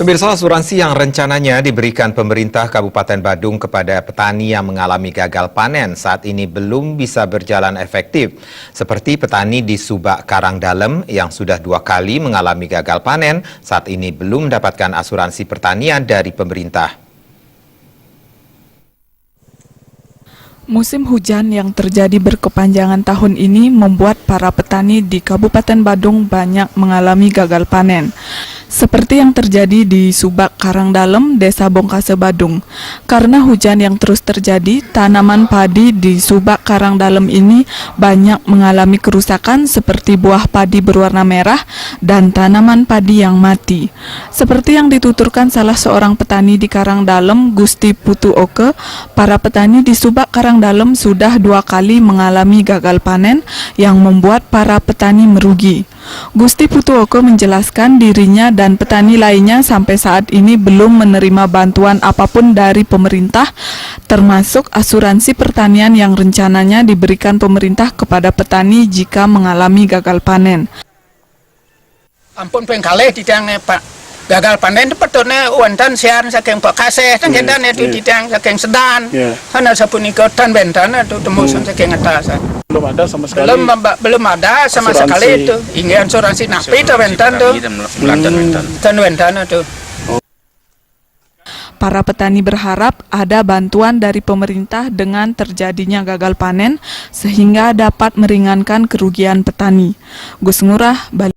Pemirsa, asuransi yang rencananya diberikan pemerintah Kabupaten Badung kepada petani yang mengalami gagal panen saat ini belum bisa berjalan efektif. Seperti petani di Subak Karangdalem yang sudah 2 kali mengalami gagal panen, saat ini belum mendapatkan asuransi pertanian dari pemerintah. Musim hujan yang terjadi berkepanjangan tahun ini membuat para petani di Kabupaten Badung banyak mengalami gagal panen. Seperti yang terjadi di Subak Karangdalem, Desa Bongkase, Badung. Karena hujan yang terus terjadi, tanaman padi di Subak Karangdalem ini banyak mengalami kerusakan seperti buah padi berwarna merah dan tanaman padi yang mati. Seperti yang dituturkan salah seorang petani di Karangdalem, Gusti Putu Oke, para petani di Subak Karangdalem sudah 2 kali mengalami gagal panen yang membuat para petani merugi. Gusti Putu Oke menjelaskan dirinya dan petani lainnya sampai saat ini belum menerima bantuan apapun dari pemerintah, termasuk asuransi pertanian yang rencananya diberikan pemerintah kepada petani jika mengalami gagal panen. Ampun pengkali didang Pak gagal panen itu petone wantan sian saking Pak Kaseh dan itu didang saking Sedan. Karena sapunika tan bentan itu tembusan saking atas. Belum ada sama sekali. Belum ada sama sekali itu. Ini asuransi napi itu bentan tuh. Tan bentan itu. Para petani berharap ada bantuan dari pemerintah dengan terjadinya gagal panen sehingga dapat meringankan kerugian petani. Gus Ngurah, Bali.